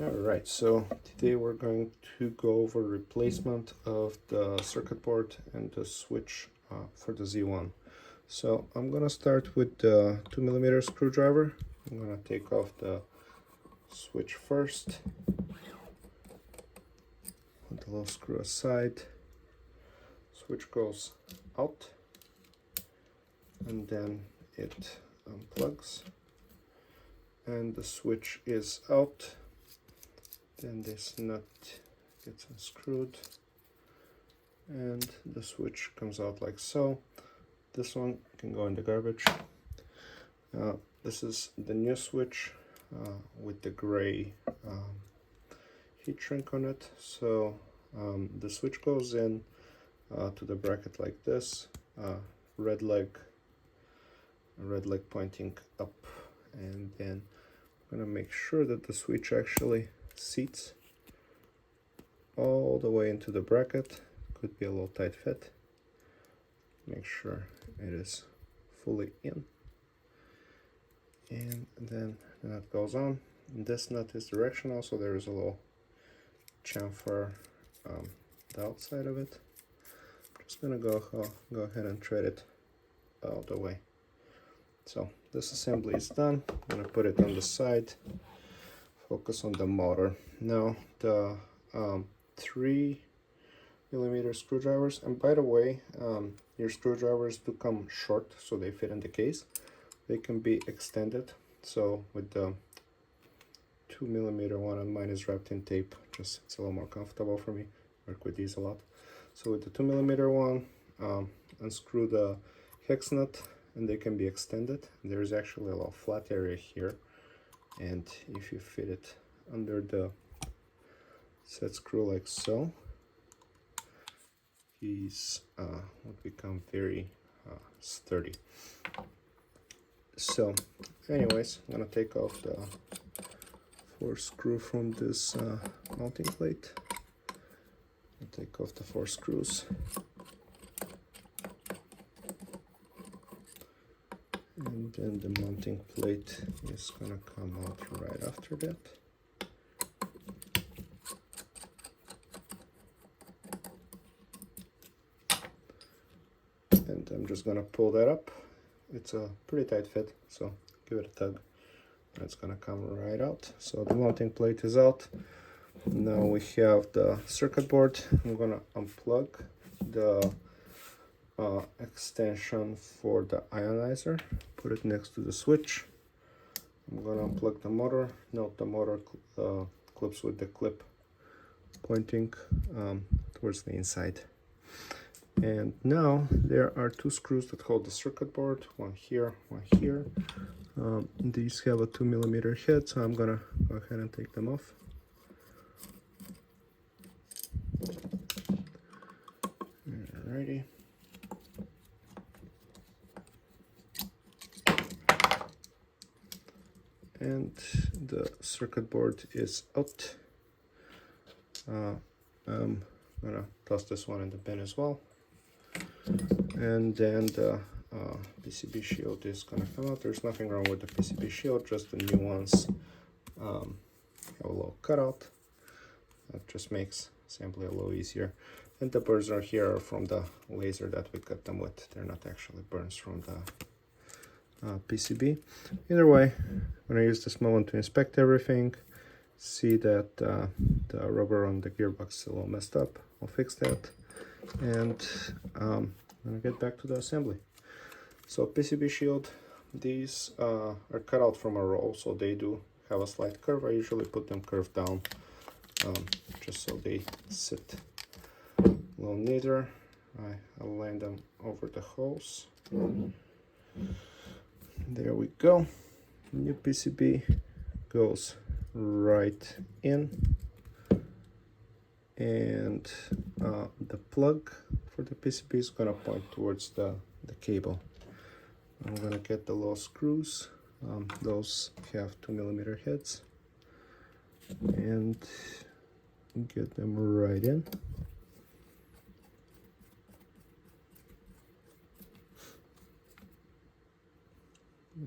Alright, so today we're going to go over replacement of the circuit board and the switch for the Z1. So I'm gonna start with the 2mm screwdriver. I'm gonna take off the switch first, put the little screw aside, switch goes out, and then it unplugs, and the switch is out. Then this nut gets unscrewed and the switch comes out like so. This one can go in the garbage. This is the new switch with the gray heat shrink on it. So the switch goes in to the bracket like this, red leg pointing up, and then I'm gonna make sure that the switch actually seats all the way into the bracket. Could be a little tight fit. Make sure it is fully in, and then the nut goes on. This nut is directional, so there is a little chamfer the outside of it. I'm just gonna go ahead and thread it all the way. So this assembly is done. I'm gonna put it on the side. Focus on the motor. Now the 3mm screwdrivers, and by the way, your screwdrivers do come short, so they fit in the case. They can be extended. So with the 2mm one, and mine is wrapped in tape, just it's a little more comfortable for me. Work with these a lot. So with the 2mm one, unscrew the hex nut, and they can be extended. There's actually a little flat area here, and if you fit it under the set screw like so, these would become very sturdy. So anyways, I'm gonna take off the 4 screw from this mounting plate. I'll take off the 4 screws, and then the mounting plate is gonna come out right after that. And I'm just gonna pull that up. It's a pretty tight fit, so give it a tug and it's gonna come right out. So the mounting plate is out. Now we have the circuit board. I'm gonna unplug the extension for the ionizer, put it next to the switch. I'm gonna unplug the motor. Note the motor clips with the clip pointing towards the inside. And now there are 2 screws that hold the circuit board, one here, one here. These have a 2mm head, so I'm gonna go ahead and take them off. Alrighty. And the circuit board is out. I'm gonna toss this one in the bin as well. And then the PCB shield is gonna come out. There's nothing wrong with the PCB shield, just the new ones have a little cutout. That just makes assembly a little easier. And the burrs are here from the laser that we cut them with. They're not actually burns from the PCB. Either way, I'm gonna use this moment to inspect everything. See that the rubber on the gearbox is a little messed up. I'll fix that, and I'm gonna get back to the assembly. So PCB shield, these are cut out from a roll, so they do have a slight curve. I usually put them curved down, just so they sit a little neater. I align them over the holes. There we go. New PCB goes right in, and the plug for the PCB is gonna point towards the cable. I'm gonna get the little screws. Those have 2mm heads, and get them right in.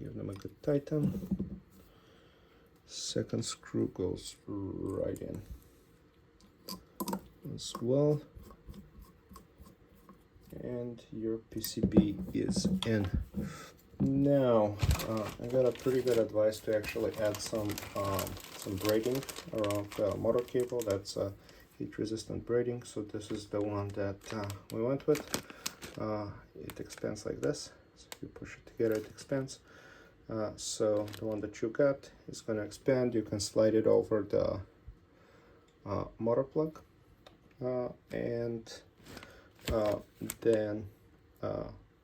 Give them a good tighten. second screw goes right in as well, and your PCB is in. Now I got a pretty good advice to actually add some braiding around the motor cable. That's heat resistant braiding, so this is the one that we went with. It expands like this, so if you push it together it expands. So the one that you got is going to expand. You can slide it over the motor plug, and then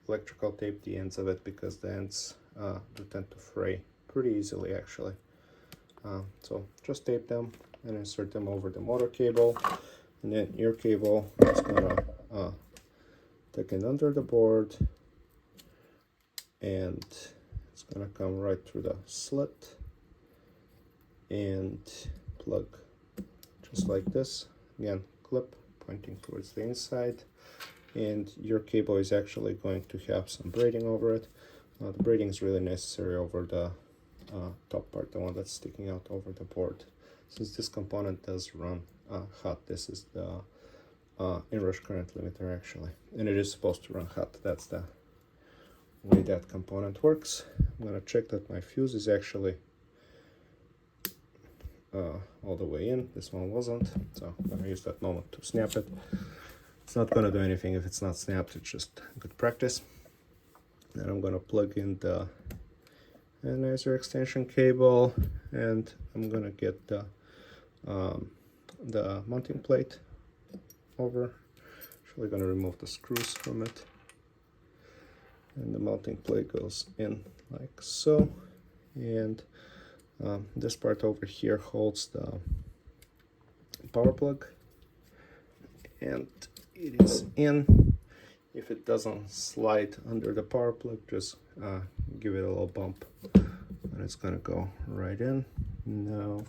electrical tape the ends of it, because the ends do tend to fray pretty easily actually. So just tape them and insert them over the motor cable, and then your cable is gonna take it under the board, and it's gonna come right through the slit and plug just like this. Again, clip pointing towards the inside, and your cable is actually going to have some braiding over it. The braiding is really necessary over the top part, the one that's sticking out over the board. Since this component does run hot, this is the inrush current limiter actually, and it is supposed to run hot. That's the way that component works. I'm gonna check that my fuse is actually all the way in. This one wasn't, so I'm gonna use that moment to snap it. It's not gonna do anything if it's not snapped, it's just good practice. And I'm gonna plug in the anionizer extension cable, and I'm gonna get the mounting plate over. Actually gonna remove the screws from it, and the mounting plate goes in like so, and this part over here holds the power plug, and it is in. If it doesn't slide under the power plug, just give it a little bump and it's gonna go right in. Now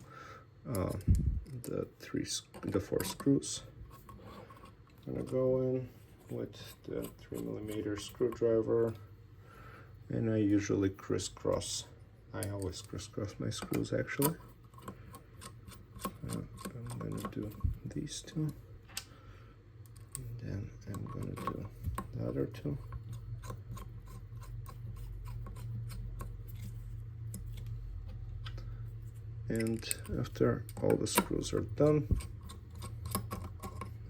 the 4 screws are gonna go in with the 3mm screwdriver, and I usually crisscross. I always crisscross my screws actually. I'm gonna do these two, and then I'm gonna do the other two. And after all the screws are done,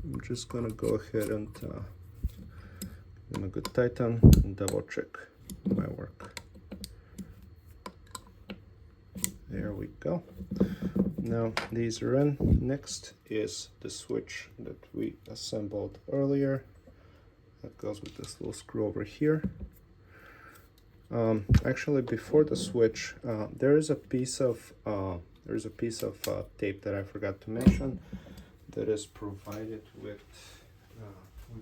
I'm just gonna go ahead and give them a good tighten and double check my work. There we go. Now these are in. Next is the switch that we assembled earlier. That goes with this little screw over here. Actually, before the switch, there is a piece of tape that I forgot to mention that is provided with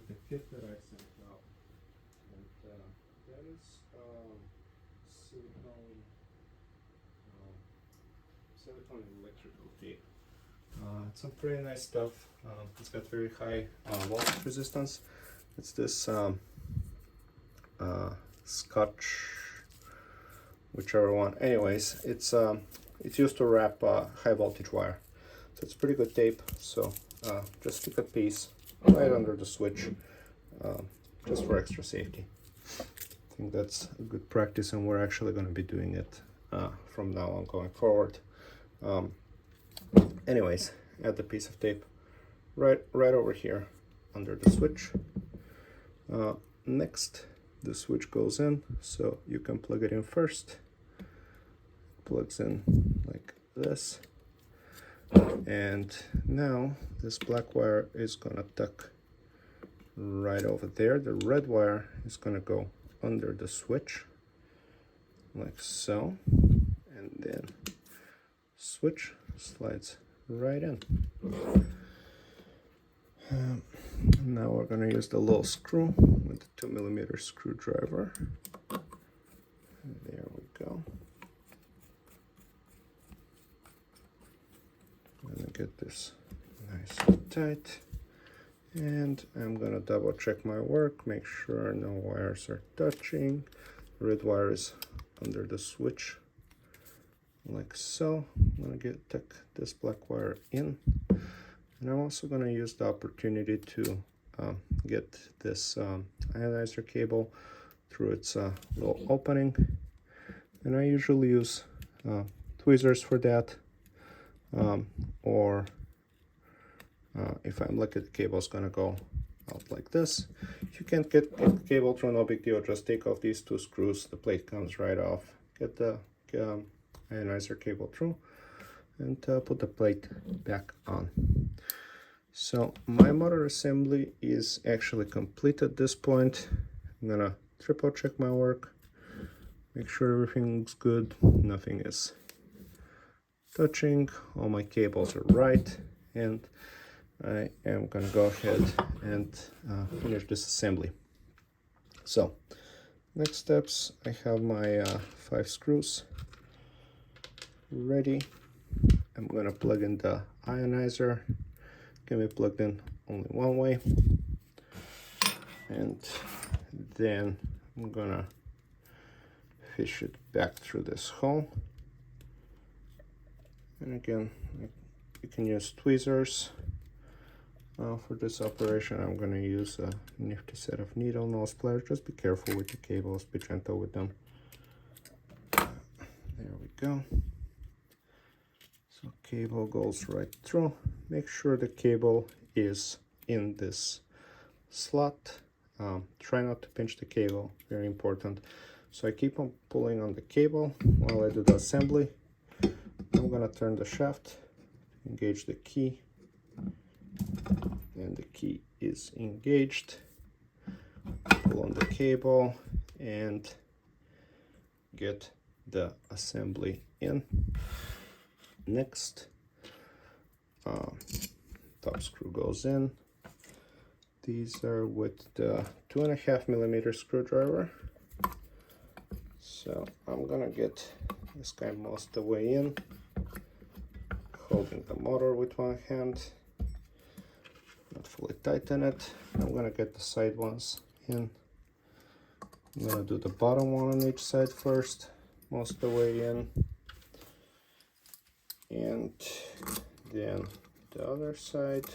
the kit that I sent out, and that is silicone electrical tape. It's some pretty nice stuff. It's got very high voltage resistance. It's this Scotch, whichever one. Anyways, it's used to wrap high voltage wire, so it's pretty good tape. So just stick a piece right under the switch, just for extra safety. I think that's a good practice, and we're actually going to be doing it from now on going forward. Anyways, add the piece of tape right over here under the switch. Next, the switch goes in, so you can plug it in first. Plugs in like this, and now this black wire is gonna tuck right over there. The red wire is gonna go under the switch like so, and then switch slides right in. Now we're gonna use the little screw with the 2mm screwdriver. There we go. I'm gonna get this nice and tight, and I'm gonna double check my work, make sure no wires are touching. The red wire is under the switch like so. I'm gonna tuck this black wire in, and I'm also gonna use the opportunity to get this ionizer cable through its little opening, and I usually use tweezers for that, or if I'm lucky, the cable is gonna go out like this. If you can't get the cable through, no big deal, just take off these two screws, the plate comes right off, get the ionizer cable through, and put the plate back on. So my motor assembly is actually complete at this point. I'm gonna triple check my work, make sure everything looks good, nothing is touching, all my cables are right, and I am gonna go ahead and finish this assembly. So next steps, I have my 5 screws ready. I'm gonna plug in the ionizer. Can be plugged in only one way, and then I'm gonna fish it back through this hole. And again, you can use tweezers. For this operation, I'm going to use a nifty set of needle nose pliers. Just be careful with the cables, be gentle with them. There we go. So cable goes right through. Make sure the cable is in this slot. Try not to pinch the cable, very important. So I keep on pulling on the cable while I do the assembly. I'm going to turn the shaft, engage the key, and the key is engaged. Pull on the cable and get the assembly in. Next, top screw goes in. These are with the 2.5 millimeter screwdriver. So I'm gonna get this guy most of the way in, holding the motor with one hand, not fully tighten it. I'm gonna get the side ones in. I'm gonna do the bottom one on each side first, most of the way in, and then the other side.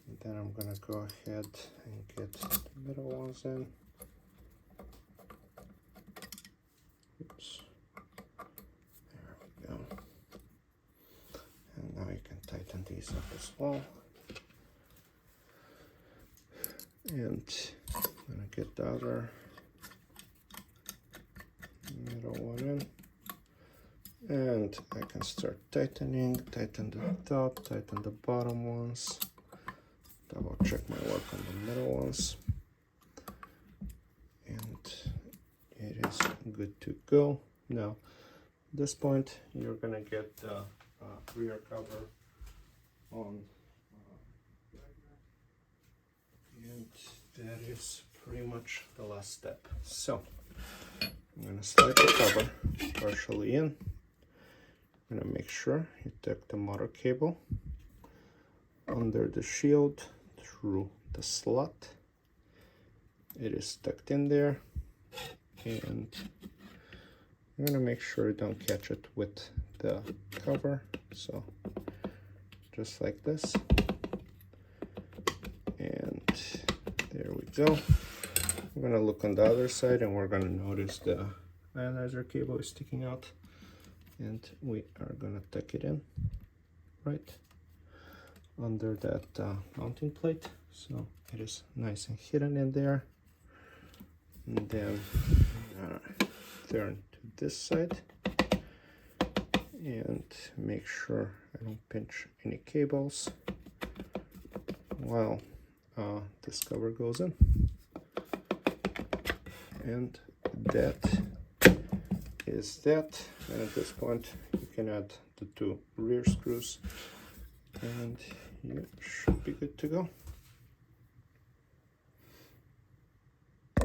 And then I'm gonna go ahead and get the middle ones in. Oops. There we go. And now you can tighten these up as well. And I'm gonna get the other middle one in. And I can start tightening, tighten the top, tighten the bottom ones. Double check my work on the middle ones. And it is good to go. Now, at this point, you're gonna get the rear cover on, and that is pretty much the last step. So, I'm gonna slide the cover partially in. I'm gonna make sure you tuck the motor cable under the shield through the slot. It is tucked in there, and I'm gonna make sure you don't catch it with the cover. So just like this, and there we go. We're gonna look on the other side, and we're gonna notice the ionizer cable is sticking out, and we are gonna tuck it in right under that mounting plate, so it is nice and hidden in there. And then turn to this side and make sure I don't pinch any cables while this cover goes in. And that is that. And at this point you can add the 2 rear screws, and you should be good to go.